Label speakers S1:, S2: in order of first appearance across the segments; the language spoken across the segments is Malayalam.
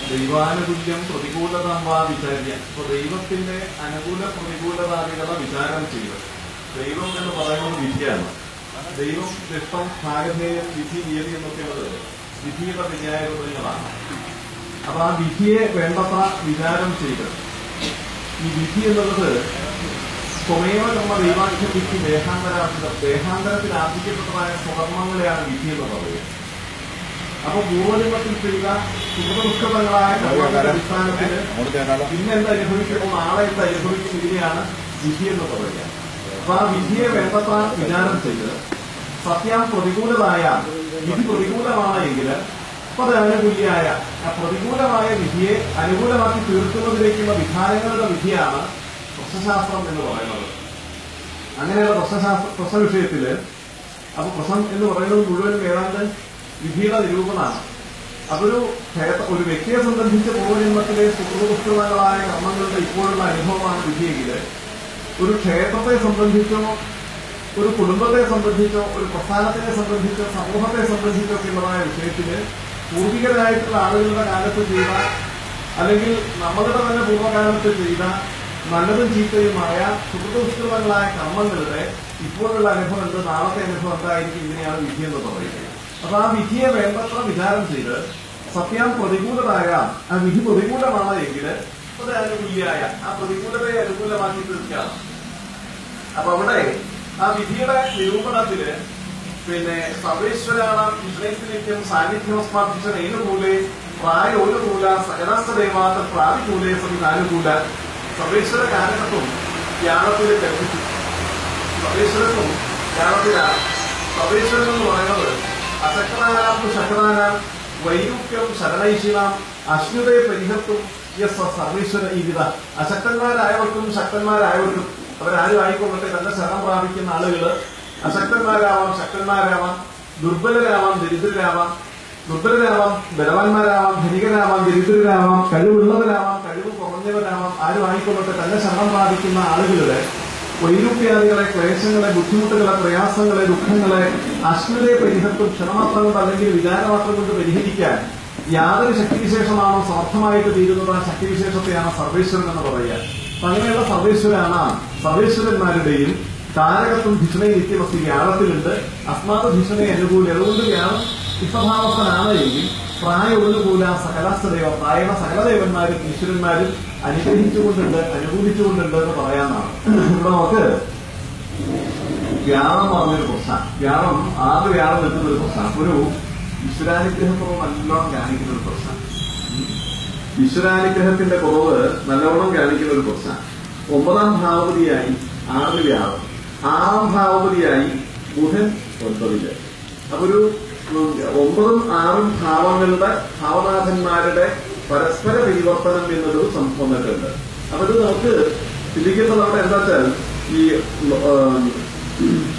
S1: ദൈവാനുകൂല്യം പ്രതികൂലത വാ വിചാര്യ. അപ്പൊ ദൈവത്തിന്റെ അനുകൂല പ്രതികൂലതാദികളെ വിചാരം ചെയ്ത്, ദൈവം എന്ന് പറയുന്നത് വിധിയാണ്. ദൈവം ദൃഷ്ടം ഭാഗധേയം വിധി തീയതി എന്നൊക്കെയുള്ളത് വിധിയുടെ വിചാരങ്ങളാണ്. അപ്പൊ ആ വിധിയെ വേണ്ടത്ര വിചാരം ചെയ്ത്, ഈ വിധി എന്നുള്ളത് സ്വമേവ കർമ്മ ദൈവാഖ്യ വിധി ദേഹാന്തരത്തിൽ ആർജിക്കപ്പെട്ടതായ സ്വകർമ്മങ്ങളെയാണ് വിധി എന്ന് പറയുക. അപ്പൊ പൂർവജന്മത്തിൽ ചെയ്ത സുഖദുഷ്കൃതങ്ങളായ കർമ്മങ്ങളുടെ അടിസ്ഥാനത്തിന് പിന്നെ എന്ത് അനുഭവിക്കുമ്പോൾ നാളെ എന്ത് അനുഭവിക്കും, ഇതിനെയാണ് വിധി എന്ന് പറയുക. അപ്പൊ ആ വിധിയെ വേണ്ടത്ര വിചാരം ചെയ്ത് സത്യം പ്രതികൂലമായ വിധി പ്രതികൂലമാണ് എങ്കിൽ അപ്പൊ അത് അനുകൂലിയായ ആ പ്രതികൂലമായ വിധിയെ അനുകൂലമാക്കി തീർക്കുന്നതിലേക്കുള്ള വിധാനങ്ങളുടെ വിധിയാണ് പ്രശ്നശാസ്ത്രം എന്ന് പറയുന്നത്. അങ്ങനെയുള്ള പ്രശ്ന വിഷയത്തില് അപ്പൊ പ്രശ്നം എന്ന് പറയുന്നത് മുഴുവനും ഏതാണ്ട് വിധിയുടെ നിരൂപണമാണ്. അതൊരു ഒരു വ്യക്തിയെ സംബന്ധിച്ച് പൂർവ്വജന്മത്തിലെ സുഖദുഷ്കൃതങ്ങളായ കർമ്മങ്ങളുടെ ഇപ്പോഴുള്ള അനുഭവമാണ് വിധിയെങ്കിൽ, ഒരു ക്ഷേത്രത്തെ സംബന്ധിച്ചോ ഒരു കുടുംബത്തെ സംബന്ധിച്ചോ ഒരു പ്രസ്ഥാനത്തിനെ സംബന്ധിച്ചോ സമൂഹത്തെ സംബന്ധിച്ചോ ഒക്കെയുള്ളതായ വിഷയത്തിന് പൂർവികരായിട്ടുള്ള ആളുകളുടെ കാലത്ത് ചെയ്ത, അല്ലെങ്കിൽ നമ്മളുടെ തന്നെ പൂർവ്വകാലത്ത് ചെയ്ത നല്ലതും ചീത്തയുമായ സുഖദുഷ്കൃതങ്ങളായ കർമ്മങ്ങളുടെ ഇപ്പോഴുള്ള അനുഭവം എന്ത്, നാളത്തെ അനുഭവം എന്തായിരിക്കും, ഇങ്ങനെയാണ് വിധി എന്ന് പറയുന്നത്. അപ്പൊ ആ വിധിയെ വേണ്ടത്ര വിചാരം ചെയ്ത് സത്യം പ്രതികൂലമായ ആ വിധി പ്രതികൂലമാണ് എങ്കിൽ അത് അനുകൂലിയായ ആ പ്രതികൂലതയെ അനുകൂലമാക്കി തീർക്കുകയാണ്. അപ്പൊ അവിടെ ആ വിധിയുടെ നിരൂപണത്തില് പിന്നെ സർവേശ്വരാണ് വിഷ്ണുനിത്യം സാന്നിധ്യമസ്മാർജിച്ച ഏനുകൂലെ പ്രായോനുകൂല സകലസ്ഥദേവാത്ത പ്രാതികൂലേ സമിതാനുകൂല. സർവേശ്വര കാലഘട്ടവും ജ്ഞാനത്തിൽ കൽപ്പിച്ചു. സർവേശ്വരത്വം ജ്ഞാനത്തിലാണ്. സർവേശ്വരൻ എന്ന് പറയുന്നത് അശക്തനാനാം ശക്തനാനാം വൈരുപ്യം ശരണൈശിനാം അശ്നുതേ പരിഹർത്തും യസ് സർവേശ്വര ഈ വിധ. അശക്തന്മാരായവർക്കും ശക്തന്മാരായവർക്കും അവരാരും ആയിക്കൊള്ളട്ടെ തന്നെ ശരണം പ്രാപിക്കുന്ന ആളുകള് അശക്തന്മാരാവാം, ശക്തന്മാരാവാം, ദുർബലരാവാം, ദരിദ്രരാവാം, ദുർബലരാവാം, ബലവാന്മാരാവാം, ധനികരാവാം, ദരിദ്രരാവാം, കഴിവുള്ളവരാവാം, കഴിവ് കുറഞ്ഞവരാവാം, ആരും ആയിക്കൊള്ളട്ടെ തന്നെ ശരണം പ്രാപിക്കുന്ന ആളുകളുടെ വൈരൂപ്യാദികളെ, ക്ലേശങ്ങളെ, ബുദ്ധിമുട്ടുകളെ, പ്രയാസങ്ങളെ, ദുഃഖങ്ങളെ അശ്വതയെ പരിഹർത്തും ക്ഷണമാത്രം കൊണ്ട് അല്ലെങ്കിൽ വിചാരമാത്രം കൊണ്ട് പരിഹരിക്കാൻ യാതൊരു ശക്തിവിശേഷമാണോ സമർത്ഥമായിട്ട് തീരുന്നത് ആ ശക്തിവിശേഷത്തെയാണ് സർവേശ്വരൻ എന്ന് പറയുക. അപ്പൊ അങ്ങനെയുള്ള സർവേശ്വരാണ് സർവേശ്വരന്മാരുടെയും താരകത്വം ഭിഷണയെ നിത്യമസ്തി വ്യാഴത്തിലുണ്ട്. അസ്മാത് ഭിഷണയെ അനുകൂലം. അതുകൊണ്ട് വ്യാഴം ഇഷ്ടഭാവസ്ഥനാണ് എങ്കിൽ പ്രായോനുകൂല സകലസ്ഥദേവ പ്രായണ സകലദേവന്മാരും ഈശ്വരന്മാരും അനുഗ്രഹിച്ചുകൊണ്ടുണ്ട്, അനുകൂലിച്ചുകൊണ്ടുണ്ട് എന്ന് പറയാനാണ്. ഇവിടെ നമുക്ക് വ്യാഴം പറഞ്ഞൊരു പ്രശ്നം, വ്യാഴം ആദ്യ വ്യാഴം നിൽക്കുന്ന ഒരു പ്രശ്നം, ഒരു ഈശ്വരാനുഗ്രഹം നല്ലോണം കാണിക്കുന്ന ഒരു പ്രശ്നം, ഈശ്വരാനുഗ്രഹത്തിന്റെ കുറവ് നല്ലോണം കാണിക്കുന്ന ഒരു പ്രശ്നം. 9ാം ഭാവപതിയായി 6 വ്യാഴം, 6ാം ഭാവപതിയായി ബുധൻ 9. അപ്പൊ ഒരു 9ഉം 6ഉം ഭാവങ്ങളുടെ ഭാവനാഥന്മാരുടെ പരസ്പര പരിവർത്തനം എന്നൊരു വന്നിട്ടുണ്ട്. അപ്പൊ ഇത് നമുക്ക് ചിന്തിക്കുന്നത് അവിടെ എന്താ വെച്ചാൽ ഈ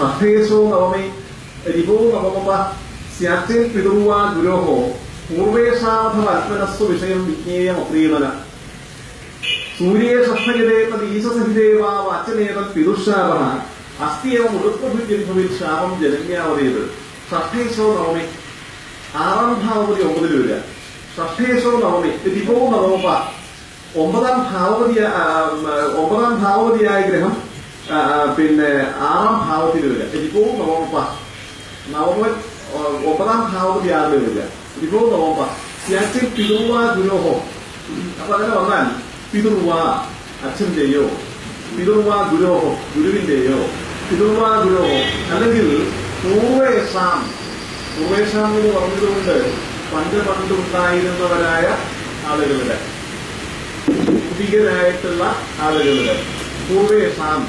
S1: സഹേശോ നവമി രിവോ നവമ സ്യാച്ചേ പിതൃവാ ഗുരോഹോ പൂർവേഷാധമൽപ്പനസ്വ വിഷയം വിജ്ഞേയം അപ്രീണന സൂര്യേ ഷഷ്ഠയതേ തത് ഈശസഹിതേവാ വാച്ചനേതൽ പിതുഷാപ അസ്തിയവം ഉടുപ്പഭിഭവിൽ ശാപം ജനന്യാവതേത്. ഷഷ്ഠേശോ നവമി 6ാം ഭാവപതി 9 വരിക. ഷഷ്ഠേശോ നവമി രിവോ നവമ 9ാം ഭാവപതിയായ ഗ്രഹം പിന്നെ 6ാം ഭാവത്തിൽ വരിക. രിവോ നവമ നവമൻ 9ാം ഭാവപതി 6 വരിക. രിവോ നവമ സ്യാച്ചിൽ പിതൃവാ ഗുരോഹോ. അപ്പൊ അങ്ങനെ വന്നാൽ പിതൃവാ അച്ഛന്റെയോ, പിതൃവാ ഗുരോഹോ ഗുരുവിന്റെയോ, പിതൃവാ ഗുരോഹോ അല്ലെങ്കിൽ പൂർവേഷാം എന്ന് പറഞ്ഞതുകൊണ്ട് പണ്ടുണ്ടായിരുന്നവരായ ആളുകളുടെ പൂർവികരായിട്ടുള്ള ആളുകളുടെ പൂർവേഷാം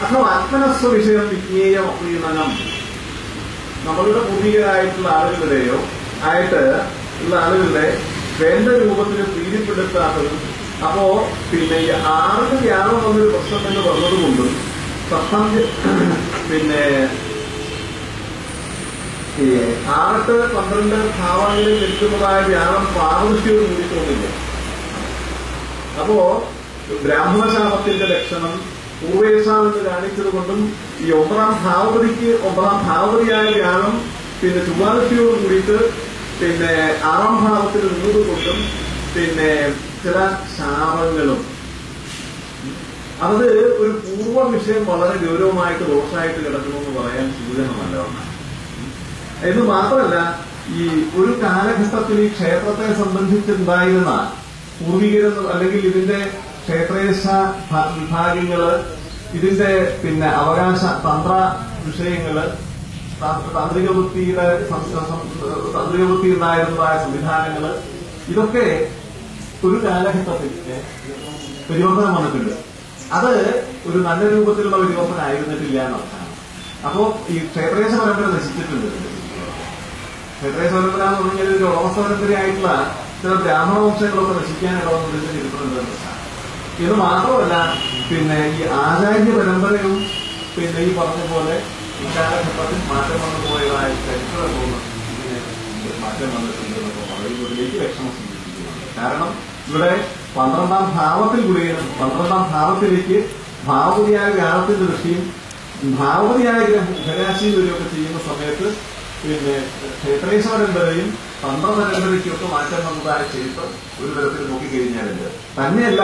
S1: അഥവാ ആത്മനസ്വ വിഷയം വിജ്ഞേയം അപ്രീണനം നമ്മളുടെ പൂർവികരായിട്ടുള്ള ആളുകളുടെയോ ആയിട്ട് ഉള്ള ആളുകളുടെ വേണ്ട രൂപത്തിൽ പ്രീതിപ്പെടുത്താത്തതും. അപ്പോ പിന്നെ 6 വ്യാഴം വന്നൊരു പ്രശ്നം എന്ന് പറഞ്ഞതുകൊണ്ടും സപ്തം പിന്നെ 6, 12 ഭാവങ്ങളിൽ നിൽക്കുന്നതായ വ്യാഴം പാർവതിയോട് കൂടിക്കൊണ്ടില്ല. അപ്പോ ബ്രാഹ്മണശാപത്തിന്റെ ലക്ഷണം പൂർവേഷാം എന്ന് കാണിച്ചത് കൊണ്ടും ഈ 9ാം ഭാവപതിയായ വ്യാഴം പിന്നെ ചൊവ്വാദശയോട് കൂടിയിട്ട് പിന്നെ 6ാം ഭാവത്തിൽ നിന്നതുകൊണ്ടും പിന്നെ ചില ശാപങ്ങളും അത് ഒരു പൂർവ്വ വിഷയം വളരെ ഗൗരവമായിട്ട് ദോഷമായിട്ട് കിടക്കണമെന്ന് പറയാൻ സൂചനമല്ല ഒന്നാണ്. എന്ന് മാത്രമല്ല, ഈ ഒരു കാലഘട്ടത്തിൽ ഈ ക്ഷേത്രത്തെ സംബന്ധിച്ചുണ്ടായിരുന്ന പൂർവികരെന്ന് അല്ലെങ്കിൽ ഇതിന്റെ ക്ഷേത്രേശ വിഭാഗങ്ങള്, ഇതിന്റെ പിന്നെ അവകാശ തന്ത്ര വിഷയങ്ങള്, താന്ത്രിക വൃത്തി ഉണ്ടായിരുന്നതായ സംവിധാനങ്ങള്, ഇതൊക്കെ ഒരു കാലഘട്ടത്തിൽ പരിവർത്തനം വന്നിട്ടുണ്ട്. അത് ഒരു നല്ല രൂപത്തിലുള്ള പരിവർത്തനം ആയിരുന്നിട്ടില്ല എന്നർത്ഥമാണ്. അപ്പോ ഈ ക്ഷേത്രേശ പരമ്പര നശിച്ചിട്ടുണ്ട്. ക്ഷേത്രേശ പരമ്പര എന്ന് പറഞ്ഞാൽ ഒരു ഉടമസ്ഥ പരമ്പരയായിട്ടുള്ള ചില ബ്രാഹ്മണ വംശങ്ങളൊക്കെ നശിക്കാനിടവന്നതിന്റെ ചരിത്രമുണ്ടെന്ന്. ഇത് മാത്രമല്ല, പിന്നെ ഈ ആചാര്യ പരമ്പരയും പിന്നെ ഈ പറഞ്ഞ പോലെ ഇക്കാലഘട്ടത്തിൽ മാറ്റം വന്നു പോയതായ ചരിത്രവും ഇതിന് മാറ്റം വന്നിട്ടുണ്ട് എന്നൊക്കെ പറയുന്നതിലേക്ക് ലക്ഷണം സൂചിപ്പിക്കുന്നുണ്ട്. കാരണം ഇവിടെ 12ാം ഭാവത്തിൽ കൂടിയാണ് 12ാം ഭാവത്തിലേക്ക് ഭാവതിയായ ഗ്രാമത്തിന്റെ ദൃഷ്ടിയും ഭാവതിയായ ഗ്രഹരാശിയും വരികയൊക്കെ ചെയ്യുന്ന സമയത്ത് പിന്നെ ക്ഷേത്രേശ പരമ്പരയും തന്ത്രപരമ്പരയ്ക്കൊക്കെ മാറ്റം വന്നതായ ചരിത്രം ഒരു തരത്തിൽ നോക്കിക്കഴിഞ്ഞാലുണ്ട്. തന്നെയല്ല,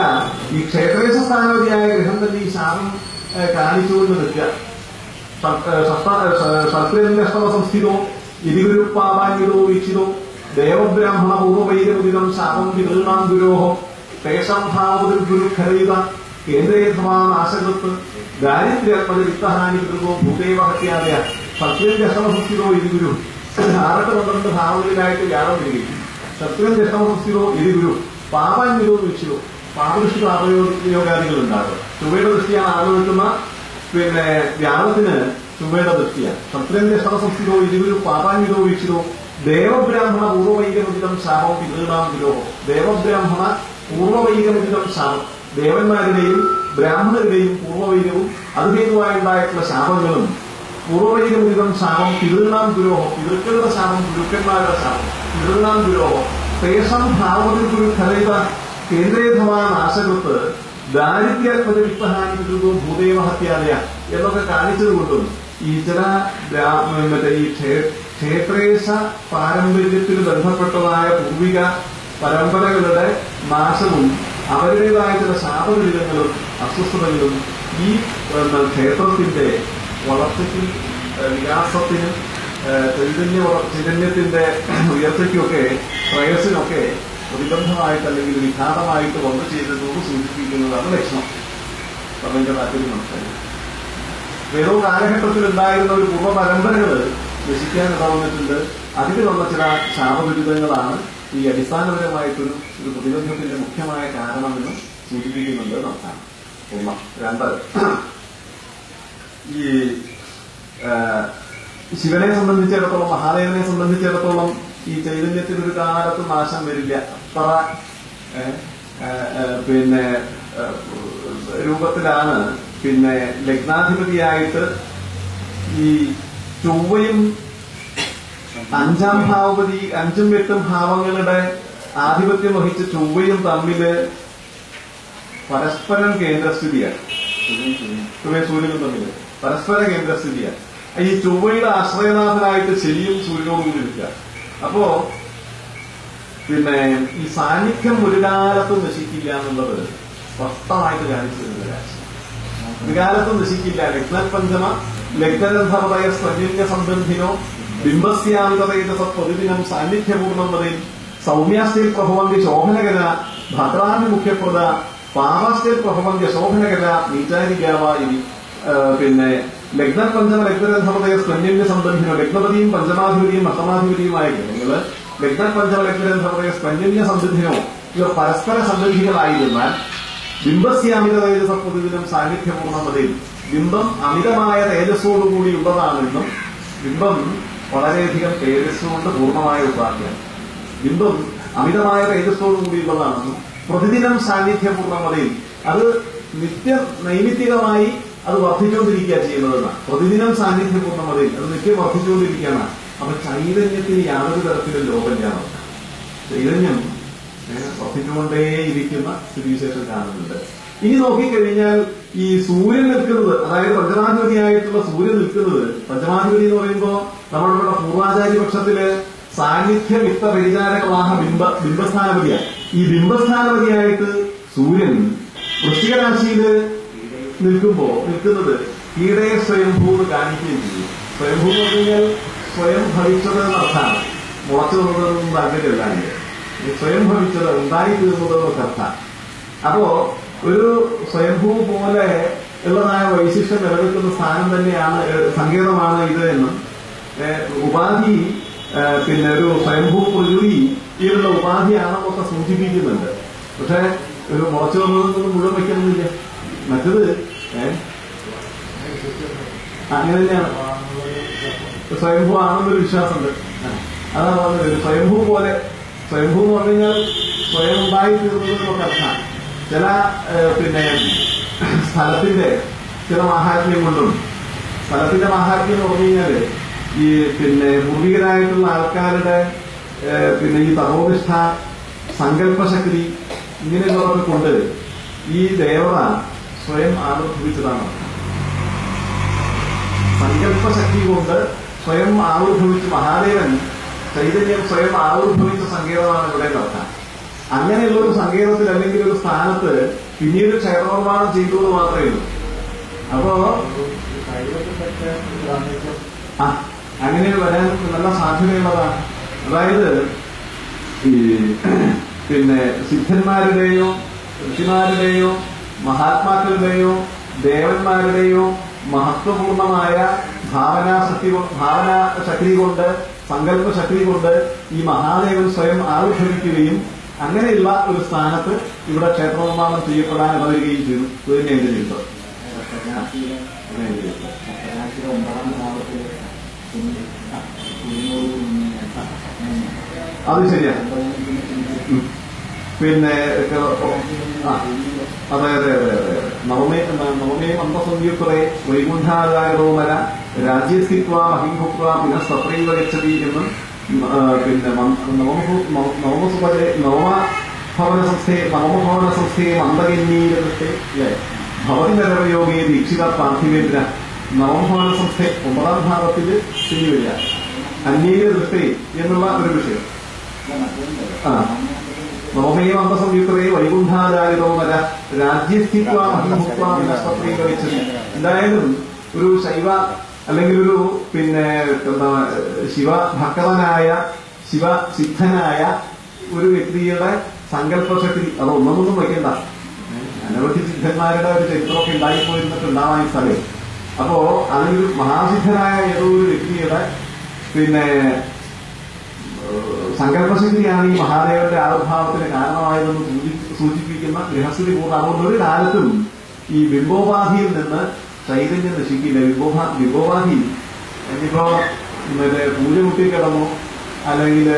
S1: ഈ ക്ഷേത്രേശ സ്ഥാനവതിയായ ഗ്രഹം തന്നെ ഈ ശാപം കാണിച്ചുകൊണ്ട് നിൽക്കുക. ഷർത്തേന്ദ്രഷ്ടമ സംസ്ഥിതോ ഇതിഗുരുപ്പാവാന്യതോ വീക്ഷിതോ ദേവബ്രാഹ്മണ പൂർവ്വവൈരമുദിതം ശാപം വിതൃണാം ഗുരോഹം തേഷാം ഭാവതിൽ ഗുരുഖരയുത കേന്ദ്രേധമാനാശകൃത്ത് ദാരിദ്ര്യാത്മക വിത്തഹാനി പിതൃകോ ഭൂദേവ ഹത്യാദയ ഷർത്തേന്ദ്രഷ്ടമ സംസ്ഥിതോ ഇതിഗുരു 6-12 ഭാവങ്ങളിലായിട്ട് വ്യാഴം വരികയും ഷർത്തേന്ദ്രഷ്ടമ സംസ്ഥിതോ ഇതിഗുരു പാവാന്യതോ വീക്ഷിതോ പാപദൃഷ്ടി പാപയോഗാദികൾ ഉണ്ടാകും. ചൊവ്വയുടെ ദൃഷ്ടിയാണ് ആലോചിക്കുന്ന പിന്നെ വ്യാഴത്തിന് ചൊവ്വയുടെ ദൃഷ്ടിയാണ്. ക്ഷത്രേന്ദ്രഷ്ടമ സംസ്ഥിതോ ഇതിഗുരു പാപാന്യതോ വീക്ഷിതോ ദേവബ്രാഹ്മണ പൂർവ്വവൈരമുദിതം ശാപം പിതൃണാം ഗുരോഹം. ദേവബ്രാഹ്മണ പൂർവ്വവൈരമുദിതം ശാപം, ദേവന്മാരുടെയും ബ്രാഹ്മണരുടെയും പൂർവ്വവൈരവും അതുഹേതുവായുണ്ടായിട്ടുള്ള ശാപങ്ങളും പൂർവ്വവൈരമുദിതം ശാപം പിതൃണാം ഗുരോഹം, പിതൃക്കളുടെ ശാപം ഗുരുക്കന്മാരുടെ ശാപം പിതൃണാം ഗുരോഹം തേഷം ഭാവത്തിൽ ഗുരു ഖലയിത കേന്ദ്രേധമാ നാശകൃത്ത് ദാരിദ്ര്യാത്മക വിത്തഹാനി പിതൃകോ ഭൂദേവ ഹത്യാദയ എന്നൊക്കെ കാണിച്ചതുകൊണ്ടും ഈ ചില മറ്റേ ഈ ക്ഷേത്രേശ പാരമ്പര്യത്തിൽ ബന്ധപ്പെട്ടതായ പൂർവിക പരമ്പരകളുടെ നാശവും അവരുടേതായ ചില ശാപവിധങ്ങളും അസ്വസ്ഥതകളും ഈ ക്ഷേത്രത്തിന്റെ വളർച്ചയ്ക്കും വികാസത്തിനും ചൈതന്യത്തിന്റെ ഉയർച്ചയ്ക്കുമൊക്കെ ശ്രേയസിനൊക്കെ പ്രതിബന്ധമായിട്ട് അല്ലെങ്കിൽ വിഘാതമായിട്ട് വന്നു ചെയ്തതോട് സൂചിപ്പിക്കുന്നതാണ് ലക്ഷണം. പറഞ്ഞതിന്റെ താല്പര്യം മനസ്സിലായി. ഏതോ കാലഘട്ടത്തിൽ ഉണ്ടായിരുന്ന ഒരു പൂർവ്വ പരമ്പരകൾ നശിക്കാൻ ഇടവന്നിട്ടുണ്ട്. അതിലുള്ള ചില ശാപദുരിതങ്ങളാണ് ഈ അടിസ്ഥാനപരമായിട്ടൊരു പ്രതിബന്ധത്തിന്റെ മുഖ്യമായ കാരണമെന്ന് സൂചിപ്പിക്കുന്നുണ്ട് എന്നാണ്. 1. 2, ഈ ശിവനെ സംബന്ധിച്ചിടത്തോളം, മഹാദേവനെ സംബന്ധിച്ചിടത്തോളം ഈ ചൈതന്യത്തിന് ഒരു കാലത്ത് നാശം വരില്ല. അത്ര പിന്നെ രൂപത്തിലാണ് പിന്നെ ലഗ്നാധിപതിയായിട്ട് ഈ ചൊവ്വയും 5ാം ഭാവപതി 5ഉം 8ഉം ഭാവങ്ങളുടെ ആധിപത്യം വഹിച്ച ചൊവ്വയും തമ്മില് പരസ്പരം കേന്ദ്രസ്ഥിതിയാണ്. സൂര്യനും തമ്മില് പരസ്പര കേന്ദ്രസ്ഥിതിയാണ്. ഈ ചൊവ്വയുടെ ആശ്രയനാഥനായിട്ട് ശനിയും സൂര്യനോട് കൂടി ഇരിക്കുക. അപ്പോ പിന്നെ ഈ സാന്നിധ്യം ഒരു കാലത്തും നശിക്കില്ല എന്നുള്ളത് സ്പഷ്ടമായിട്ട് കാണിച്ചു തരുന്ന രാശി. ഒരു കാലത്തും നശിക്കില്ല. ലഗ്നപഞ്ചമ ലഗ്നരന്ധമതയ സ്പന്യ സംബന്ധിനോ ബിംബസ്യാന്തതേജസ പ്രതിദിനം സാന്നിധ്യപൂർണ്ണം വരെ സൗമ്യാസ്തിൽ പ്രഭവന്തി ശോഭനകര ഭദ്രാഭിമുഖ്യപ്രദ പാപാസ്തിൽ പ്രഭവന്തി ശോഭനകര നീചാരികാവ ഇനി പിന്നെ ലഗ്നപഞ്ചമ ലഗ്നരന്ധമതയ സ്പന്യ സംബന്ധിനോ ലഗ്നപതിയും പഞ്ചമാധിപതിയും അഷ്ടമാധിപതിയുമായ ഗ്രഹങ്ങള് ലഗ്നപഞ്ചമ ലഗ്നരന്ധമതയ സ്പന്യ സംബന്ധിനോ ഇവർ പരസ്പര സംബന്ധികളായിരുന്നാൽ ബിംബസ്യാമിത തേജസ പ്രതിദിനം സാന്നിധ്യപൂർണ്ണം വരെ ബിംബം അമിതമായ തേജസ്സോടുകൂടി ഉള്ളതാണെന്നും ബിംബം വളരെയധികം തേജസ്സുകൊണ്ട് പൂർണ്ണമായ ഉപാധിയാണ്. ബിംബം അമിതമായ തേജസ്സോടുകൂടിയുള്ളതാണെന്നും പ്രതിദിനം സാന്നിധ്യപൂർണ്ണമതയിൽ അത് നൈമിത്തികമായി അത് വർദ്ധിച്ചുകൊണ്ടിരിക്കുക ചെയ്യുന്നതെന്നാണ്. പ്രതിദിനം സാന്നിധ്യപൂർണ്ണമതയിൽ അത് നിത്യം വർദ്ധിച്ചുകൊണ്ടിരിക്കുകയാണ്. അപ്പൊ ചൈതന്യത്തിന് യാതൊരു തരത്തിലും ലോകമില്ലാതെ ചൈതന്യം വർദ്ധിച്ചുകൊണ്ടേയിരിക്കുന്ന സ്ഥിതിവിശേഷം കാണുന്നുണ്ട്. ഇനി നോക്കിക്കഴിഞ്ഞാൽ ഈ സൂര്യൻ നിൽക്കുന്നത്, അതായത് പഞ്ചമാധിപതിയായിട്ടുള്ള സൂര്യൻ നിൽക്കുന്നത്, പഞ്ചമാധിപതി എന്ന് പറയുമ്പോൾ നമ്മളിവിടെ പൂർവാചാര്യപക്ഷത്തില് സാന്നിധ്യ വിത്ത പരിചാരകവാഹ ബിംബസ്ഥാനപതിയാണ്. ഈ ബിംബസ്ഥാനപതിയായിട്ട് സൂര്യൻ വൃശ്ചിക രാശിയിൽ നിൽക്കുന്നത് ഈടെ സ്വയംഭൂ കാണിക്കുകയും ചെയ്യും. സ്വയംഭൂ എന്ന് പറഞ്ഞാൽ സ്വയം ഭവിച്ചത് എന്നർത്ഥമാണ്. മുളച്ചു വന്നതൊന്നും താല്പര്യമല്ല. സ്വയം ഭവിച്ചത് ഉണ്ടായിത്തീർന്നത് എന്നൊക്കെ അർത്ഥം. അപ്പോ ഒരു സ്വയംഭൂ പോലെ ഉള്ളതായ വൈശിഷ്ട്യം നിലനിൽക്കുന്ന സ്ഥാനം തന്നെയാണ്, സങ്കേതമാണ് ഇത് എന്നും ഉപാധി പിന്നെ ഒരു സ്വയംഭൂ പ്രകൃതി ഇതിലുള്ള ഉപാധിയാണെന്നൊക്കെ സൂചിപ്പിക്കുന്നുണ്ട്. പക്ഷെ ഒരു മുളച്ചു വന്നതൊന്നും മുഴുവൻ വയ്ക്കണമെന്നില്ല. മറ്റത് അങ്ങനെ തന്നെയാണ്, സ്വയംഭൂ ആണെന്നൊരു വിശ്വാസമുണ്ട്. അതാണ് പറഞ്ഞത് സ്വയംഭൂ പോലെ. സ്വയംഭൂ എന്ന് പറഞ്ഞു കഴിഞ്ഞാൽ സ്വയം ഉണ്ടായി തീർന്നതെന്നൊക്കെ അർത്ഥമാണ്. ചില പിന്നെ സ്ഥലത്തിന്റെ ചില മാഹാത്മ്യം കൊണ്ടും, സ്ഥലത്തിന്റെ മാഹാത്മ്യം എന്ന് പറഞ്ഞു കഴിഞ്ഞാല് ഈ പിന്നെ പൂർവികരായിട്ടുള്ള ആൾക്കാരുടെ പിന്നെ ഈ തപോനിഷ്ഠ, സങ്കല്പശക്തി ഇങ്ങനെയുള്ളതൊക്കെ കൊണ്ട് ഈ ദേവത സ്വയം ആവിർഭവിച്ചതാണ്. സങ്കല്പശക്തി കൊണ്ട് സ്വയം ആവിർഭവിച്ച് മഹാദേവൻ ചൈതന്യം സ്വയം ആവിർഭവിച്ച സങ്കേതമാണ് ഇവിടെ നടത്താൻ. അങ്ങനെയുള്ള ഒരു സങ്കേതത്തിൽ അല്ലെങ്കിൽ ഒരു സ്ഥാനത്ത് പിന്നീട് ക്ഷേത്രനിർമ്മാണം ചെയ്തു എന്ന് മാത്രമേ ഉള്ളൂ. അപ്പോ അങ്ങനെ വരാൻ നല്ല സാധ്യതയുള്ളതാണ്. അതായത് ഈ പിന്നെ സിദ്ധന്മാരുടെയോ ഋഷിമാരുടെയോ മഹാത്മാക്കളുടെയോ ദേവന്മാരുടെയോ മഹത്വപൂർണമായ ഭാവനാശക്തി കൊണ്ട്, സങ്കല്പശക്തി കൊണ്ട് ഈ മഹാദേവൻ സ്വയം ആവിർഭവിക്കുകയും അങ്ങനെയുള്ള ഒരു സ്ഥാനത്ത് ഇവിടെ ക്ഷേത്രനിർമ്മാണം ചെയ്യപ്പെടാൻ അനുവദിക്കുകയും ചെയ്തു. ഇതിനെ ചെയ്തത് അത് ശരിയാണ്. പിന്നെ അതെ അതെ അതെ അതെ നവമേ മന്ദസംയുക്തേ വൈകുണ്ഠാകാരോമര രാജ്യസ്ഥിത്വ മഹിംഭുക്വ പുനഃസത്രൈവ ഗച്ഛതി എന്നും പിന്നെ നവമഭവന സംസ്ഥയെ മന്ദഗന്യീരത്തെ ഭവതി നരവയോഗേ ദീക്ഷിത പാർത്ഥിവേന്ദ്ര. നവമഭവന സംസ്ഥ 9ാം ഭാഗത്തിൽ സ്ഥിതി വരിക അന്യീയ ദൃഷ്ടി എന്നുള്ള ഒരു വിഷയം. നവമേ മന്ദസംയുക്തേ വൈകുണ്ഠാചാരിതോമര രാജ്യസ്ഥിത്വ മഹിംഭുക്വ പുനഃസത്രൈവ ഗച്ഛതി. എന്തായാലും ഒരു ശൈവ അല്ലെങ്കിൽ ഒരു പിന്നെ എന്താ ശിവഭക്തനായ ശിവസിദ്ധനായ ഒരു വ്യക്തിയുടെ സങ്കല്പശക്തി അത് ഒന്നൊന്നും വയ്ക്കണ്ട. അനവധി സിദ്ധന്മാരുടെ ഒരു ചരിത്രമൊക്കെ ഉണ്ടായിപ്പോയിരുന്നിട്ടുണ്ടാവാൻ ഈ സ്ഥലം. അപ്പോ അതിലൊരു മഹാസിദ്ധനായ ഏതോ ഒരു വ്യക്തിയുടെ പിന്നെ സങ്കല്പശക്തിയാണ് ഈ മഹാദേവന്റെ ആവിർഭാവത്തിന് കാരണമായതെന്ന് സൂചിപ്പിക്കുന്ന ഗൃഹസ്ഥിതി പൂർണ്ണ. അതുകൊണ്ട് ഒരു കാലത്തും ഈ ബിംബോപാധിയിൽ നിന്ന് ചൈതന്യം നശിക്കില്ല. ബിംബോപാധി ഇനിയിപ്പോ മറ്റേ പൂജ മുട്ടിക്കിടന്നു, അല്ലെങ്കിൽ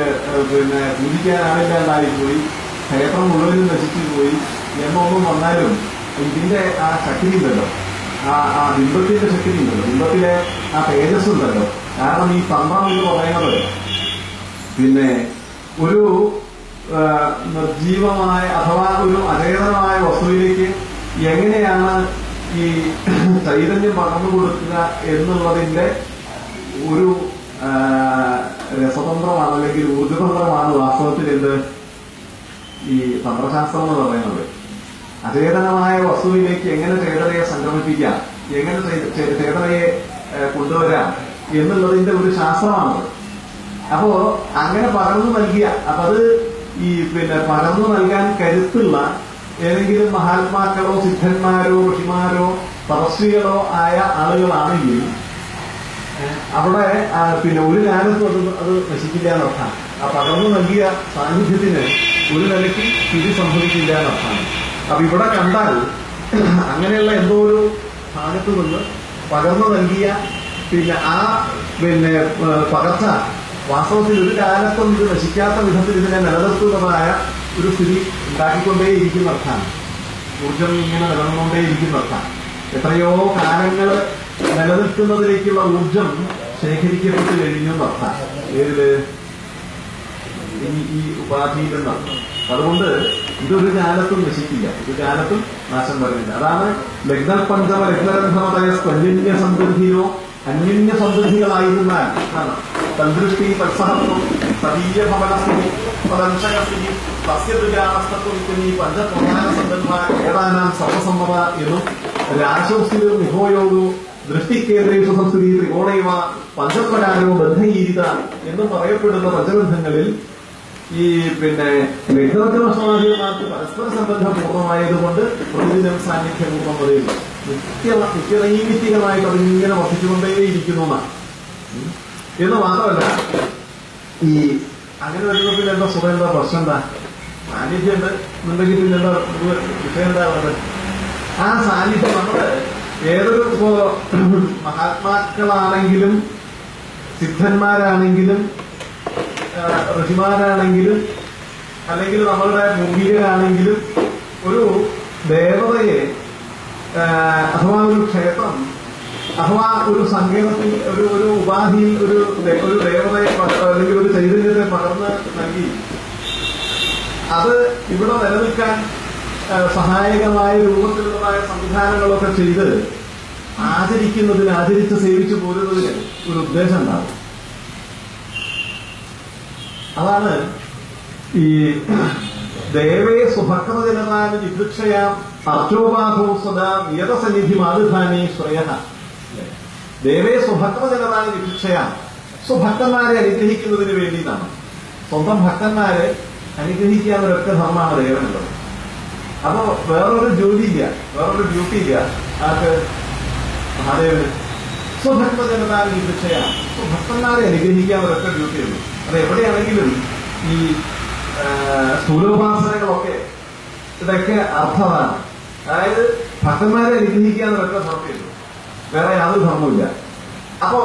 S1: പിന്നെ പൂജിക്കാനാവില്ലാണ്ടായിപ്പോയി, ക്ഷേത്രം മുഴുവനും നശിച്ചു പോയി എന്നൊന്നും വന്നാലും ഇതിന്റെ ആ ശക്തി ഉണ്ടല്ലോ, ആ ബിംബത്തിന്റെ ശക്തി ഉണ്ടല്ലോ, ബിംബത്തിലെ ആ തേജസ് ഉണ്ടല്ലോ. കാരണം ഈ തന്ത്രം എന്ന് പറയുന്നത് പിന്നെ ഒരു നിർജീവമായ അഥവാ ഒരു അചേതനമായ വസ്തുവിലേക്ക് എങ്ങനെയാണ് ഈ ചൈതന്യം പകർന്നു കൊടുക്കുക എന്നുള്ളതിന്റെ ഒരു രസതന്ത്രമാണ് അല്ലെങ്കിൽ ഊർജതന്ത്രമാണ് വാസ്തവത്തിൽ എന്ത് ഈ തന്ത്രശാസ്ത്രം എന്ന് പറയുന്നത്. അചേതനമായ വസ്തുവിലേക്ക് എങ്ങനെ ചേതനയെ സംക്രമിപ്പിക്കാം, എങ്ങനെ ചേതനയെ കൊണ്ടുവരാം എന്നുള്ളതിന്റെ ഒരു ശാസ്ത്രമാണത്. അപ്പോ അങ്ങനെ പകർന്നു നൽകിയ അപ്പൊ അത് ഈ പിന്നെ പകർന്നു നൽകാൻ കരുത്തുള്ള ഏതെങ്കിലും മഹാത്മാക്കളോ സിദ്ധന്മാരോ ഋഷിമാരോ തപസ്വികളോ ആയ ആളുകളാണെങ്കിൽ അവിടെ പിന്നെ ഒരു കാലത്തും അത് നശിക്കില്ല എന്നർത്ഥമാണ്. ആ പകർന്നു നൽകിയ സാന്നിധ്യത്തിന് ഒരു നിലയ്ക്ക് സ്ഥിതി സംഭവിക്കില്ല എന്നർത്ഥമാണ്. അപ്പൊ ഇവിടെ കണ്ടാൽ അങ്ങനെയുള്ള എന്തോ ഒരു സ്ഥാനത്ത് നിന്ന് പകർന്നു നൽകിയ പിന്നെ ആ പിന്നെ പകർച്ച വാസ്തവത്തിൽ ഒരു കാലത്തും ഇത് നശിക്കാത്ത വിധത്തിൽ ഇതിനെ നിലനിർത്തുന്നതായ ഒരു സ്ഥിതി ഉണ്ടാക്കിക്കൊണ്ടേയിരിക്കുന്ന അർത്ഥാണ്. ഊർജം ഇങ്ങനെ നിലനിന്നുകൊണ്ടേയിരിക്കുന്ന അർത്ഥാണ്. എത്രയോ കാലങ്ങൾ നിലനിൽക്കുന്നതിലേക്കുള്ള ഊർജം ശേഖരിക്കപ്പെട്ട് കഴിഞ്ഞു എന്നർത്ഥം. ഏത് ഈ ഉപാധിയിൽ നിന്നർത്ഥം. അതുകൊണ്ട് ഇതൊരു കാലത്തും നശിക്കില്ല, ഒരു കാലത്തും നാശം വരുന്നില്ല. അതാണ് ലഗ്നപഞ്ചമ ലഗ്നരന്ധമതയ അന്യന്യ സമൃദ്ധിയോ അന്യന്യ സമൃദ്ധികളായിരുന്നാൽ തദ്ദൃഷ്ടി തത്സഹത്വം സതീയ ഭവനസ്ഥിതി പദംശകസ്ഥിതി സസ്യദുജാനസ്തത്വം ഈ പഞ്ചപ്രധാന സന്ദർഭ ഏതാനാം സർവസമ്മത എന്നും രാശോസ്ഥിതി നിഹോയോഗു ദൃഷ്ടികേന്ദ്രേഷു സംസ്ഥിതി ത്രികോണൈവ പഞ്ചപ്രകാരവും ബദ്ധീരിത എന്നും പറയപ്പെടുന്ന പഞ്ചബന്ധങ്ങളിൽ ഈ ലഗ്നവചനമാർക്ക് പരസ്പര സംബന്ധം പൂർണ്ണമായതുകൊണ്ട് പ്രതിദിനം സാന്നിധ്യപൂർവ്വം പറയുന്നു. നിത്യനൈമിത്തികമായിട്ട് അതിങ്ങനെ വർദ്ധിച്ചുകൊണ്ടേയിരിക്കുന്നു എന്ന് മാത്രമല്ല, ഈ അങ്ങനെ വരുമ്പോൾ പിന്നെ എന്താ സുഖം, എന്താ പ്രശ്നം, എന്താ സാന്നിധ്യം ഉണ്ട് എന്നുണ്ടെങ്കിൽ പിന്നെ എന്താ വിഷയം എന്താ ഉള്ളത്? ആ സാന്നിധ്യം നമ്മുടെ ഏതൊരു മഹാത്മാക്കളാണെങ്കിലും സിദ്ധന്മാരാണെങ്കിലും ഋഷിമാരാണെങ്കിലും അല്ലെങ്കിൽ നമ്മളുടെ പൂർവികരാണെങ്കിലും ഒരു ദേവതയെ അഥവാ ഒരു ക്ഷേത്രം അഥവാ ഒരു സങ്കേതത്തിൽ ഒരു ഉപാധിയിൽ ഒരു ദേവതയെ അല്ലെങ്കിൽ ഒരു ചൈതന്യത്തെ പകർന്ന് നൽകി അത് ഇവിടെ നിലനിൽക്കാൻ സഹായകമായ രൂപത്തിലുള്ളതായ സംവിധാനങ്ങളൊക്കെ ചെയ്ത് ആചരിക്കുന്നതിന്, ആചരിച്ച് സേവിച്ചു പോരുന്നതിന് ഒരു ഉദ്ദേശം ഉണ്ടാവും. അതാണ് ഈ ദേവേ സുഭക്തജനതാന് ജിഗൃക്ഷയാം അർച്ചോപാധോ സദാ നിയതസന്നിധി മാതുധാനി ശ്രേയ. ദേവേ സുഭക്തജനതാന് ജിഗൃക്ഷയാം, സ്വഭക്തന്മാരെ അനുഗ്രഹിക്കുന്നതിന് വേണ്ടിയിട്ടാണ്. സ്വന്തം ഭക്തന്മാരെ അനുഗ്രഹിക്കാൻ ഒരൊറ്റ ധർമ്മമാണ് ദേവനുള്ളത്. അപ്പോ വേറൊരു ജോലിയില്ല, വേറൊരു ഡ്യൂട്ടി ഇല്ല ആർക്ക്? മഹാദേവന്. സ്വഭക്തജനതാന് ജിഗൃക്ഷയാം, സ്വഭക്തന്മാരെ അനുഗ്രഹിക്കാൻ ഒരൊറ്റ ഡ്യൂട്ടിയുള്ളൂ. അത് എവിടെയാണെങ്കിലും ഈ സ്ഥൂലോപാസനകളൊക്കെ ഇതൊക്കെ അർത്ഥമാണ്. അതായത് ഭക്തന്മാരെ അനുഗ്രഹിക്കാൻ ഒരൊറ്റ ധർമ്മയുള്ളൂ, വേറെ യാതൊരു ധർമ്മമില്ല. അപ്പോ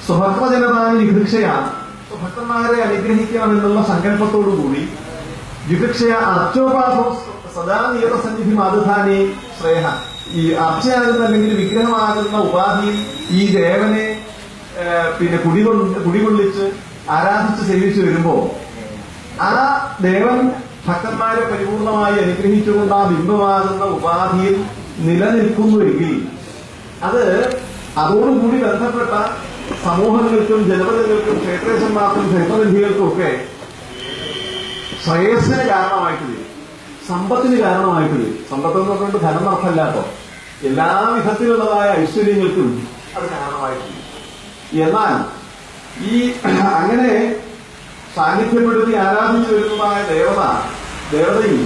S1: സ്വഭക്തജനതാന് ജിഗൃക്ഷയാണ്, ഭക്തന്മാരെ അനുഗ്രഹിക്കാമെന്നുള്ള സങ്കല്പത്തോടുകൂടി ജിഗൃക്ഷയ അർച്ചോപാധോ സദാ നിയതസന്നിധി മാതുധാനി ശ്രേയ. ഈ അർച്ചയാകുന്ന അല്ലെങ്കിൽ വിഗ്രഹമാകുന്ന ഉപാധിയിൽ ഈ ദേവനെ കുടികൊള്ളിച്ച് ആരാധിച്ച് സേവിച്ചു വരുമ്പോ ആ ദേവൻ ഭക്തന്മാരെ പരിപൂർണമായി അനുഗ്രഹിച്ചുകൊണ്ട് ആ ബിംബമാകുന്ന ഉപാധിയിൽ നിലനിൽക്കുന്നുവെങ്കിൽ അത് അതോടുകൂടി ബന്ധപ്പെട്ട സമൂഹങ്ങൾക്കും ജനപദങ്ങൾക്കും ക്ഷേത്രേശന്മാർക്കും ക്ഷേത്രനിധികൾക്കും ഒക്കെ ശ്രേയസ്സിന് കാരണമായിട്ട് വരും, സമ്പത്തിന് കാരണമായിട്ട് വരും. സമ്പത്തെന്ന് പറഞ്ഞുകൊണ്ട് ധനം അർത്ഥമല്ലാത്തോ എല്ലാ വിധത്തിലുള്ളതായ ഐശ്വര്യങ്ങൾക്കും അത് കാരണമായിട്ട് വരും. എന്നാൽ ഈ അങ്ങനെ സാന്നിധ്യപ്പെടുത്തി ആരാധിച്ചു വരുന്നതായ ദേവതയും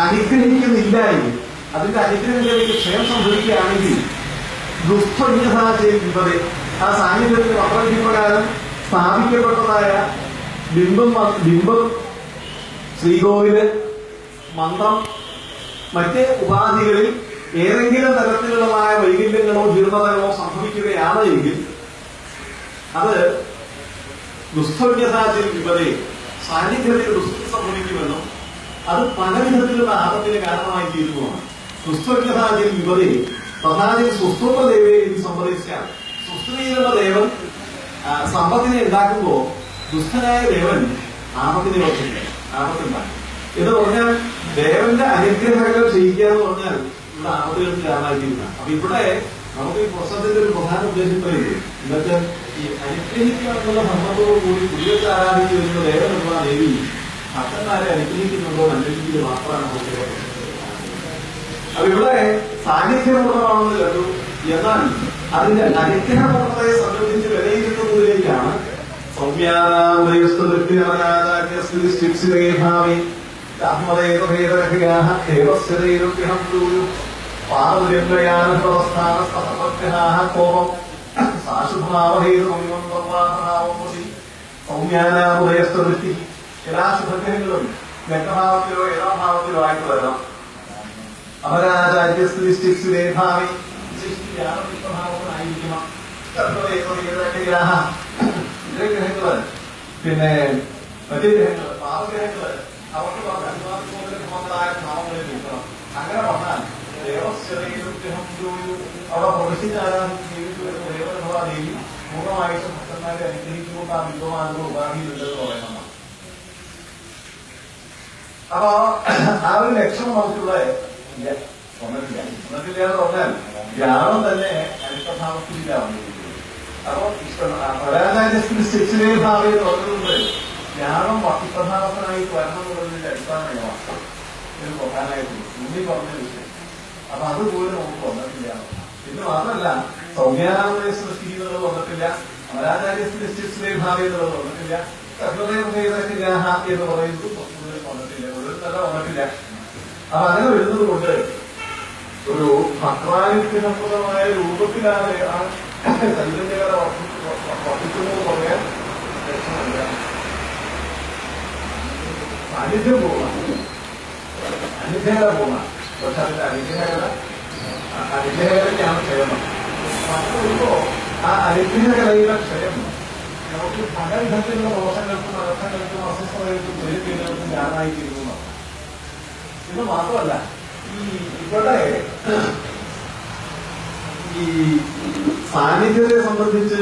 S1: അനുഗ്രഹിക്കുന്നില്ല എങ്കിൽ, അതിന്റെ അനുഗ്രഹത്തിലേക്ക് ക്ഷയം സംഭവിക്കുകയാണെങ്കിൽ ദുഃഖവിധ ആ സാന്നിധ്യത്തിന് മന്ത്രവിധിപ്രകാരം സ്ഥാപിക്കപ്പെട്ടതായ ബിംബം, ശ്രീകോവില്, മന്ത്രം, മറ്റ് ഉപാധികളിൽ ഏതെങ്കിലും തരത്തിലുള്ളതായ വൈകല്യങ്ങളോ ജീർണതകളോ സംഭവിക്കുകയാണ് എങ്കിൽ അത് ദുഃഖവ്യഥാചിൽ വിപതയെ സാന്നിധ്യത്തിൽ ദുഃഖം സംഭവിക്കുമെന്നും അത് പല വിധത്തിലുള്ള ആപത്തിന് കാരണമായി തീരുന്നതാണ്. ദുഃഖവ്യഥാചിൽ വിപതയെ തഥാചിൽ സുസ്ഥൂപദേവയെ ഇത് സംബന്ധിച്ചാൽ സുസ്ഥിതിയിലുള്ള ദേവൻ സമ്പത്തിനെ ഉണ്ടാക്കുമ്പോ ദുഷ്ടനായ ദേവൻ ആപത്തിനെ ആപത്തുണ്ടാക്കും എന്ന് പറഞ്ഞാൽ ദേവന്റെ അനുഗ്രഹങ്ങൾ ചെയ്യിക്കുക എന്ന് പറഞ്ഞാൽ ഇവിടെ ആപത്തുകൾക്ക് കാരണമായിട്ടില്ല. അപ്പൊ ഇവിടെ നമുക്ക് ഈ പ്രശ്നത്തിന്റെ ഒരു പ്രധാന ഉദ്ദേശം പറയുന്നത് ഇന്നത്തെ ഈ അനുഗ്രഹിക്കുക എന്നുള്ള ധർമ്മത്തോടുകൂടി കുടിവെച്ച് ആരാധിച്ചു വരുന്ന ദേവൻ എന്നുള്ള ദേവി ഭക്തന്മാരെ അനുഗ്രഹിക്കുന്നുണ്ടോ അനുഗ്രഹിക്കുന്നത് മാത്രമാണ് നമുക്ക്. അപ്പൊ ഇവിടെ സാന്നിധ്യപൂർണ്ണമാണെന്ന് കണ്ടു. എന്നാൽ അതിന്റെ അനുഗ്രഹപൂർണ്ണതയെ സംബന്ധിച്ച് വിലയിരുത്തുന്നതിലേക്കാണ് സൗമ്യാനാമുദയസ്ഥവൃത്തി. എല്ലാ ശുഭഗ്രഹങ്ങളും വ്യക്തഭാവത്തിലോ യഥാഭാവത്തിലോ ആയിട്ട് വരണം. അപരാജാര്യസ്തുതിഭാവി വിശിഷ്ടിയായിരിക്കണം. ഗ്രഹങ്ങള് പിന്നെ മറ്റു ഗ്രഹങ്ങള് പാപഗ്രഹങ്ങള് അവർക്ക് അനുവാദമായ ഭാവങ്ങളിൽ നോക്കണം. അങ്ങനെ പറഞ്ഞാൽ ദേവസ്വരഗ്രഹം അവിടെ പ്രദർശിച്ച് ആരാധിച്ച് ജീവിച്ചു വരുന്ന ദേവനഭവാ ദേവി പൂർണ്ണമായിട്ടും ഭക്തന്മാരെ അനുഗ്രഹിച്ചുകൊണ്ട് ആ ബിംബമാകുന്ന ഉപാധിയിലുണ്ടെന്ന് പറയണം. അപ്പൊ ആ ഒരു ലക്ഷ്യം നമുക്കുള്ള ഒന്നില്ല എന്ന് പറഞ്ഞാൽ ജ്ഞാനം തന്നെ അനിഷ്ടഭാവത്തിലില്ല വന്നിരിക്കുന്നത്. അപ്പൊ പരാജാര്യത്തിന് ശിക്ഷണേ ഭാവം തുറന്നുകൊണ്ട് വ്യാഴം ഭക്തിപ്രധാനത്തിനായിട്ട് വരണം എന്നുള്ളതിന്റെ അടിസ്ഥാന നിയമമാണ് ഇതിന് പ്രധാനമായിട്ട് മുന്നിൽ പറഞ്ഞ വിഷയം. അപ്പൊ അതുപോലും നമുക്ക് വന്നിട്ടില്ല. ഇത് മാത്രമല്ല, സൗമ്യാനാമയെ സൃഷ്ടിക്കുന്നത് വന്നിട്ടില്ല, അമരാചാര്യ ഭാവി എന്നുള്ളത് വന്നിട്ടില്ല, എന്ന് പറയുന്നത് വന്നിട്ടില്ല, ഒരു തല വന്നിട്ടില്ല. അപ്പൊ അങ്ങനെ വരുന്നത് കൊണ്ട് ഒരു ഭക്രാനുഗ്രഹപ്രദമായ രൂപത്തിലാണ് ആ ചൈതന്യകല വർദ്ധിക്കുന്നത് പറയാൻ ലക്ഷണമില്ല. സാന്നിധ്യം പോകണം, അനുഗ്രഹകല പോകണം. പക്ഷെ അതിന്റെ അനുഗ്രഹകലയ്ക്കാണ് ക്ഷയം. മറ്റൊരുമ്പോ ആ അനുഗ്രഹകലയുടെ ക്ഷയം നമുക്ക് പല വിധത്തിലുള്ള ദോഷങ്ങൾക്കും അർത്ഥങ്ങൾക്കും അസ്വസ്ഥതകൾക്കും ദുരിതങ്ങൾക്കും ഞാനായിത്തീരുന്നു. ഇത് മാത്രമല്ല, ഇവിടെ ഈ സാന്നിധ്യത്തെ സംബന്ധിച്ച്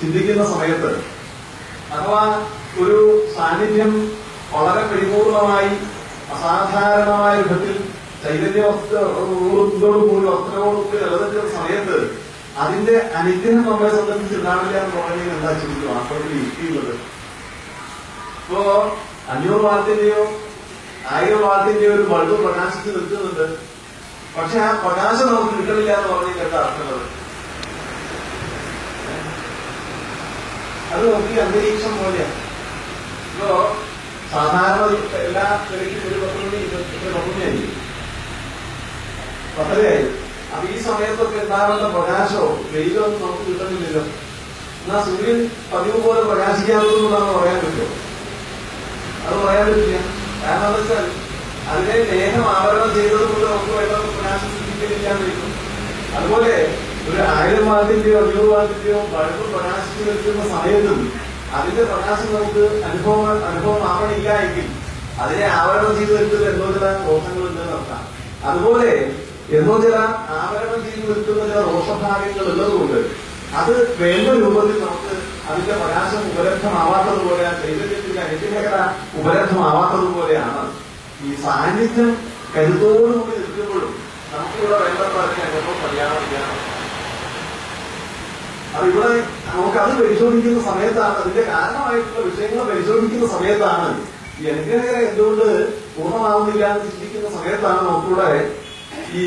S1: ചിന്തിക്കുന്ന സമയത്ത്, അഥവാ ഒരു സാന്നിധ്യം വളരെ പരിപൂർണമായി അസാധാരണമായ വിധത്തിൽ ചൈതന്യത്തോടുകൂടി വസ്ത്രത്തോടുകൂടി നിലനിൽക്കുന്ന സമയത്ത് അതിന്റെ അനുഗ്രഹം നമ്മളെ സംബന്ധിച്ച് ഉണ്ടാവില്ല എന്ന് പറഞ്ഞാൽ എന്താ ചിന്തിക്കും ആത്മത്തിൽ ഇരിക്കുന്നത്? ഇപ്പോ 500 വാട്ടിന്റെയോ 1000 വാട്ടിന്റെയോ ഒരു ബൾബ് പ്രകാശിച്ച് നിൽക്കുന്നുണ്ട്. പക്ഷെ ആ പ്രകാശം നമുക്ക് കിട്ടണില്ല എന്ന് പറഞ്ഞാൽ എന്താ അർത്ഥമുള്ളത്? അത് നോക്കി അന്തരീക്ഷം പോലെയാണ്. ഇപ്പോ സാധാരണ എല്ലാ നിലയ്ക്കും ഒരു 10 മണി 10 മണിയായിരിക്കും, 10:30. അപ്പൊ ഈ സമയത്തൊക്കെ ഉണ്ടാവേണ്ട പ്രകാശമോ വെയിലോ ഒന്നും നമുക്ക് കിട്ടുന്നില്ലല്ലോ. എന്നാ സൂര്യൻ പതിവ് പോലെ പ്രകാശിക്കാവുന്നതാണെന്ന് പറയാൻ പറ്റുമോ? അത് പറയാൻ പറ്റില്ല. കാരണം എന്താ വെച്ചാൽ അതിനെ മേഘം ആവരണം ചെയ്തത് കൊണ്ട് നമുക്ക് വേണ്ട പ്രകാശം സൃഷ്ടിക്കാതിരിക്കാൻ പറ്റും. അതുപോലെ ഒരു 1000 വാട്ടിന്റെയോ 500 വാട്ടിന്റെയോ ബൾബ് പ്രകാശിച്ചു നിൽക്കുന്ന സമയത്തും അതിന്റെ പ്രകാശം നമുക്ക് അനുഭവം ആവണില്ല എങ്കിൽ അതിനെ ആവരണം ചെയ്ത് നിൽക്കുന്ന എന്തോ ചില ദോഷങ്ങളുണ്ടെന്ന് നടത്താം. അതുപോലെ എന്നോ ചില ആവരണം ചെയ്ത് നിൽക്കുന്ന ചില ദോഷഭാഗ്യങ്ങൾ ഉള്ളതുകൊണ്ട് അത് വേണ്ട രൂപത്തിൽ നമുക്ക് അതിന്റെ പ്രകാശം ഉപലബ്ധമാവാത്തതുപോലെ, ആ ചൈതന്യത്തിന്റെ അനുഗ്രഹകത ഉപലബ്ധമാവാത്തതുപോലെയാണ് ഈ സാന്നിധ്യം കരുതോടുകൂടി നിൽക്കുമ്പോഴും നമുക്കിവിടെ വേണ്ടപ്പാടിന് അനുഭവം പറയാറില്ല. അപ്പൊ ഇവിടെ നമുക്കത് പരിശോധിക്കുന്ന സമയത്താണ്, അതിന്റെ കാരണമായിട്ടുള്ള വിഷയങ്ങൾ പരിശോധിക്കുന്ന സമയത്താണ് ഈ അനുഗ്രഹകര എന്തുകൊണ്ട് പൂർണ്ണമാവുന്നില്ല എന്ന് ചിന്തിക്കുന്ന സമയത്താണ് നമുക്കിവിടെ ഈ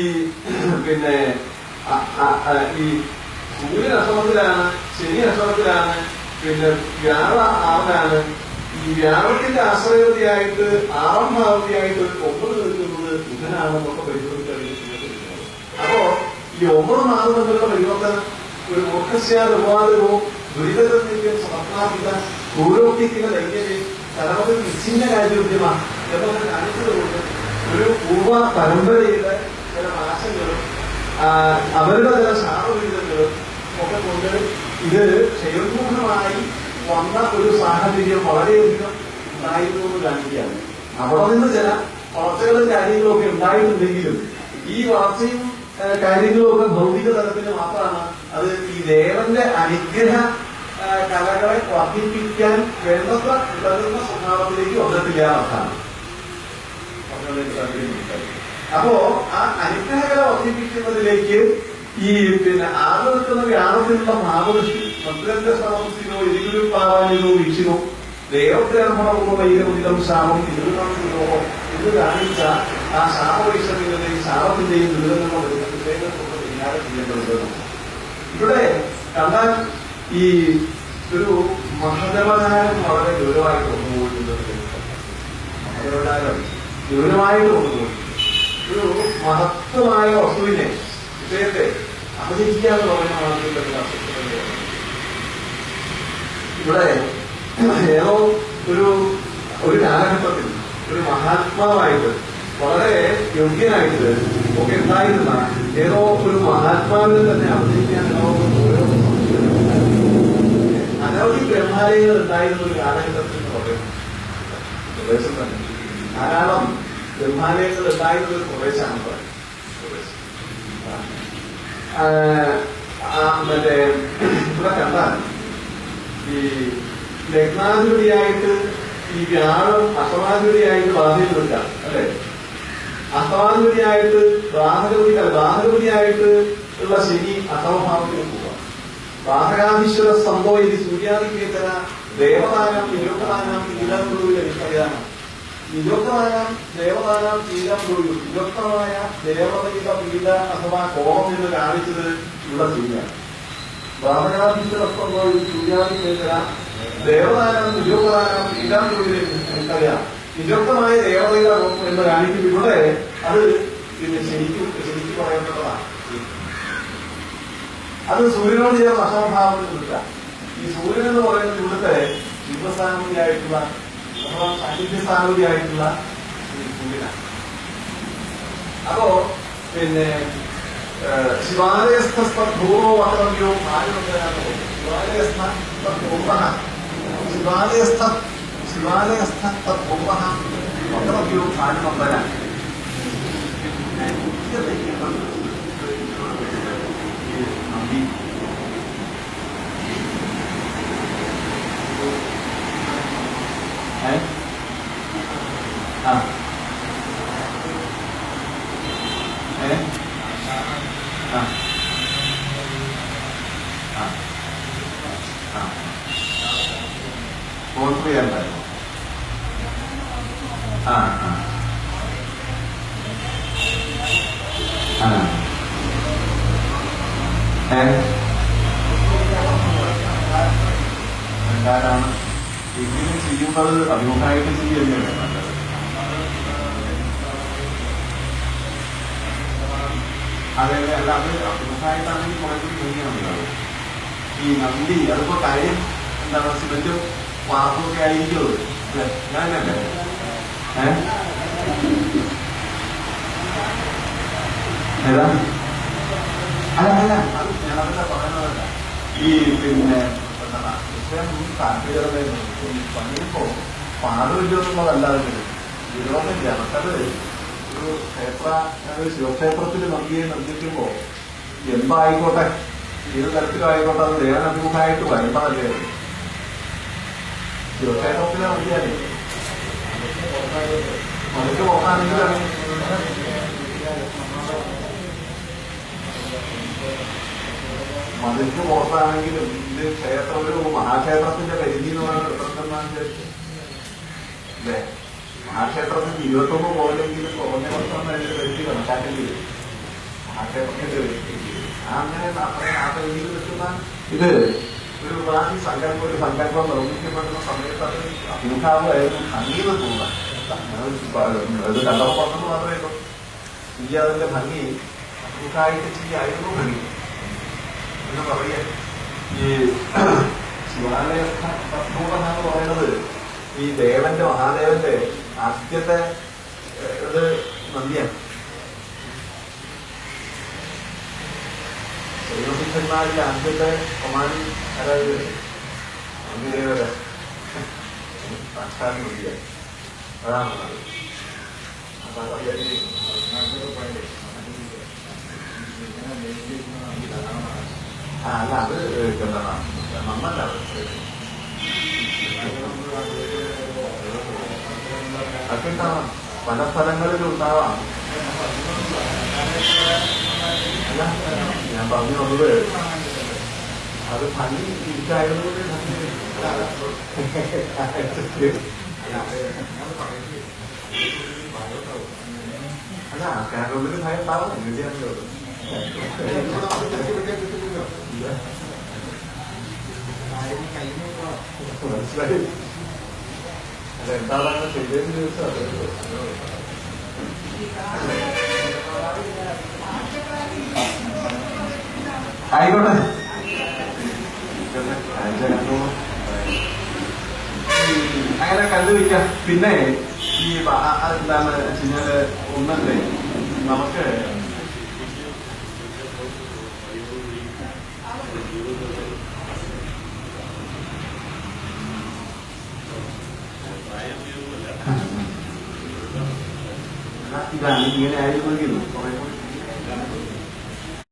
S1: ഈ സൂര്യൻ അഷ്ടമത്തിലാണ്, ശനി അഷ്ടമത്തിലാണ്, വ്യാഴ ആറിലാണ്. ഈ വ്യാഴത്തിന്റെ ആശ്രയവതിയായിട്ട് 6ാം ഭാവതിയായിട്ട് 9 നിൽക്കുന്നത് ബുധനാണെന്നൊക്കെ പരിശോധിക്കുന്നത്. അപ്പോ ഈ 9 4 തമ്മിലുള്ള പരിവർത്തനം ഒരു മൂർഖസ്യാനുപാതകവും ദുരിതത്തിന്റെയും സമർപ്പണാപിത പൂരോക്തിക്കുന്ന ലൈംഗികയും തലമുറയിൽ നിശ്ചിന്ന കാര്യമാണ് എന്നൊക്കെ കാണിച്ചതുകൊണ്ട് ഒരു പൂർവ്വ പരമ്പരയുടെ ചില നാശങ്ങളും അവരുടെ ചില ശാപവിധങ്ങളും ഒക്കെ കൊണ്ട് ഇത് ക്ഷയോന്മുഖമായി വന്ന ഒരു സാഹചര്യം വളരെയധികം ഉണ്ടായിരുന്നു എന്ന് കാണിക്കുകയാണ്. അവിടെ നിന്ന് ചില വളർച്ചകളും കാര്യങ്ങളും ഒക്കെ ഉണ്ടായിട്ടുണ്ടെങ്കിലും ഈ വളർച്ചയും കാര്യങ്ങളും ഒക്കെ ഭൗതിക തലത്തിൽ മാത്രമാണ്. അത് ഈ ദേവന്റെ അനുഗ്രഹ കലകളെ വർദ്ധിപ്പിക്കാൻ വേണ്ടത്ര ഉതകുന്ന സ്വഭാവത്തിലേക്ക് വന്നിട്ടില്ല എന്നതാണ്. അപ്പോ ആ അനുഗ്രഹകല വർദ്ധിപ്പിക്കുന്നതിലേക്ക് ഈ ആദ്യം നിൽക്കുന്ന വ്യാഴത്തിനുള്ള ഭാവദൃഷ്ടി മന്ത്രന്റെ സമർപ്പിച്ചോ ഇതിലും പാവാനിതോ വീക്ഷിനോ ദേവത്തേർഭണപൂർവ്വം ശാപം ഇരുന്നോ ഇത് കാണിച്ച ആ ശാപവൈഷമ്യങ്ങളുടെയും ശാപത്തിന്റെയും ദുരിതങ്ങളോ വരുന്ന വിഷയങ്ങൾക്കൊക്കെ പരിഹാരം ചെയ്യേണ്ടത്. ഇവിടെ കണ്ടാൽ ഈ ഒരു മഹദേവനാരം വളരെ ഗൗരവമായിട്ട് കൊണ്ടുപോകുന്നത്, മഹദേവനാരം ഗൗരവമായിട്ട് കൊണ്ടുപോകും. ഒരു മഹത്വമായ വസ്തുവിനെ വിഷയത്തെ അപചരിക്കാന്ന് പറയുന്ന മാർഗത്തിലുള്ള ഇവിടെ ഏതോ ഒരു കാലഘട്ടത്തിൽ ഒരു മഹാത്മാവായിട്ട് വളരെ യോഗ്യനായിട്ട് ഒക്കെ ഉണ്ടായിരുന്ന ഏതോ ഒരു മഹാത്മാവിനെ തന്നെ അവതരിക്കാനുള്ള അനവധി ബ്രഹ്മാലയങ്ങൾ ഉണ്ടായിരുന്ന ഒരു കാലഘട്ടത്തിൽ എന്ന് പറയുന്നു. പ്രദേശം തന്നെ ധാരാളം ബ്രഹ്മാലയങ്ങൾ ഉണ്ടായിരുന്ന ഒരു പ്രദേശമാണ് പറയുന്നത്. ഇവിടെ കണ്ടാൽ ഈ ലഗ്നാധിപതിയായിട്ട് ഈ വ്യാഴം അഷ്ടമാധിപതിയായിട്ട് ബാധയിൽ നിൽക്കാം അല്ലെ. അഷ്ടമാധിപതിയായിട്ട് ബാധകപതിയായിട്ട് ഉള്ള ശനി അഷ്ടമഭാവത്തിൽ പോകാം. ബാധകാധീശ്വര സ്തംഭോ ഇത് സൂര്യാദിക്കേതന ദേവദാനം നിരുക്തദാനം ശീലം ഗുരുവിൽ എനിക്കറിയാം. നിരുക്തദാനം ദേവദാനം ശീലം ഗുരു നിരുക്തമായ ദേവതയുടെ പീഡ അഥവാ കോപം എന്ന് കാണിച്ചത് ഇവിടെ സൂര്യാണ്. ബ്രാഹ്മണാധിഷ്ഠിതത്വം സൂര്യാദി കേന്ദ്ര ദേവദാനം നിരുക്തദാനം ശീലം ഗുരുവിൽ എനിക്കറിയാം. നിരുക്തമായ ദേവതയുടെ എന്ന് കാണിക്കും ഇവിടെ. അത് പിന്നെ ശരിക്കും പറയേണ്ടതാണ്. അത് സൂര്യനോട് ചേർന്ന് അസമഭാവം നിൽക്കുക. ഈ സൂര്യൻ എന്ന് പറയുന്നത് ഇവിടുത്തെ ശിവസാനുതിയായിട്ടുള്ള അഥവാ സാന്നിധ്യസാനുതിയായിട്ടുള്ള സൂര്യനാണ്. അപ്പോ പിന്നെ ശിവാലയസ്ഥൂർവോ വക്രവ്യോ ഭാര്യമന്ത്രനാണ്. ശിവാലയസ്ഥൂർവ വക്രവ്യോ ഭാര്യമന്ത്രനാണ്. ഗോത്രിയുണ്ടായിരുന്നു. എന്തായാലാണ് എങ്കിലും ചെയ്യുമ്പോൾ അഭിമുഖമായിട്ട് ചെയ്യുകയല്ലേ നല്ലത്. അതെ അല്ല, അത് അഭിമുഖമായിട്ടാണെങ്കിൽ കുറെ കൂടി ഭംഗിയാണുള്ളത്. ഈ നന്ദി അതിപ്പോ കാര്യം എന്താണ്, സിമന്റും വാർപ്പൊക്കെ ആയിരിക്കും അത്. അല്ലെ ഞാനല്ലേ ഏതാ അല്ല അല്ല അത് ഞാനതല്ല പറയുന്നതല്ല. ഈ പിന്നെ താല്പര്യമായിരുന്നു പണിയപ്പോ പാടില്ലോ എന്നുള്ളതല്ല. അതിന് വിരോധമില്ല. നമുക്കത് ഒരു ശിവക്ഷേത്രത്തിൽ നിർദ്ദിക്കുമ്പോ എന്തായിക്കോട്ടെ, ഏത് തരത്തിലായിക്കോട്ടെ, അത് ദേവനഭിമുഖമായിട്ട് വരുന്നതല്ലേ. ശിവക്ഷേത്രത്തിലെ നന്ദിയാലേ നമുക്ക് നോക്കാണെങ്കിലാണ് മതിലിന് പുറത്താണെങ്കിലും ഇത് ക്ഷേത്രം ഒരു മഹാക്ഷേത്രത്തിന്റെ പരിധി എന്ന് പറഞ്ഞാൽ എത്രന്നാണ് വിചാരിച്ചത് അല്ലേ. മഹാക്ഷേത്രത്തിന് 21 പോലെങ്കിലും കുറഞ്ഞ വർഷം അതിന്റെ പരിധി കണക്കാക്കേണ്ടി വരും. മഹാക്ഷേത്രത്തിന്റെ പരിധി അങ്ങനെ അത്രയും ആ പരിധിയിൽ നിൽക്കുന്ന ഇത് ഒരു ഉപാധി സങ്കല്പം, ഒരു സങ്കല്പം നിർമ്മിക്കപ്പെടുന്ന സമയത്ത് അത് അഭിമുഖാവുമായിരുന്നു ഭംഗിന്ന് തോന്നാൻ. അത് കണ്ടപ്പോൾ പറഞ്ഞെന്ന് മാത്രമേ ഉള്ളൂ. ഈ അതിന്റെ ഭംഗി അഭിമുഖമായിട്ട് ചെയ്യായിരുന്നു ഭംഗി എന്ന് പറയാ. ഈ ശിവാലയ എന്ന് പറയുന്നത് ഈ ദേവന്റെ മഹാദേവന്റെ ആദ്യത്തെ ഇത് നന്ദിയാണ്. ശൈവസിദ്ധന്മാരിലെ ആദ്യത്തെ കൊമാനി അതായത് നന്ദിദേവത സാക്ഷാത് നന്ദിയാണ്. അതാണുള്ളത്. അപ്പൊ അല്ല അത് നന്നല്ല. അതൊക്കെ ഉണ്ടാവാം, പല സ്ഥലങ്ങളിലും ഉണ്ടാവാം. അല്ല ഞാൻ പറഞ്ഞു വന്നത് അത് ഭംഗി ഇരിക്കായതുകൊണ്ട് അല്ല കേരളത്തിൽ ഭയം ഉണ്ടാവും. എങ്ങനെയാണല്ലോ മനസ്സിലായി. അല്ല എന്താണ് ചെയ്തതിന് ദിവസം ആയിക്കോട്ടെ. അങ്ങനെ കണ്ടുപിടിക്കാം. പിന്നെ ഈ എന്താണ് വെച്ചാല് ഒന്നല്ലേ നമുക്ക് ഇതാണ് ഇങ്ങനെ ആയിരിക്കും കുറെ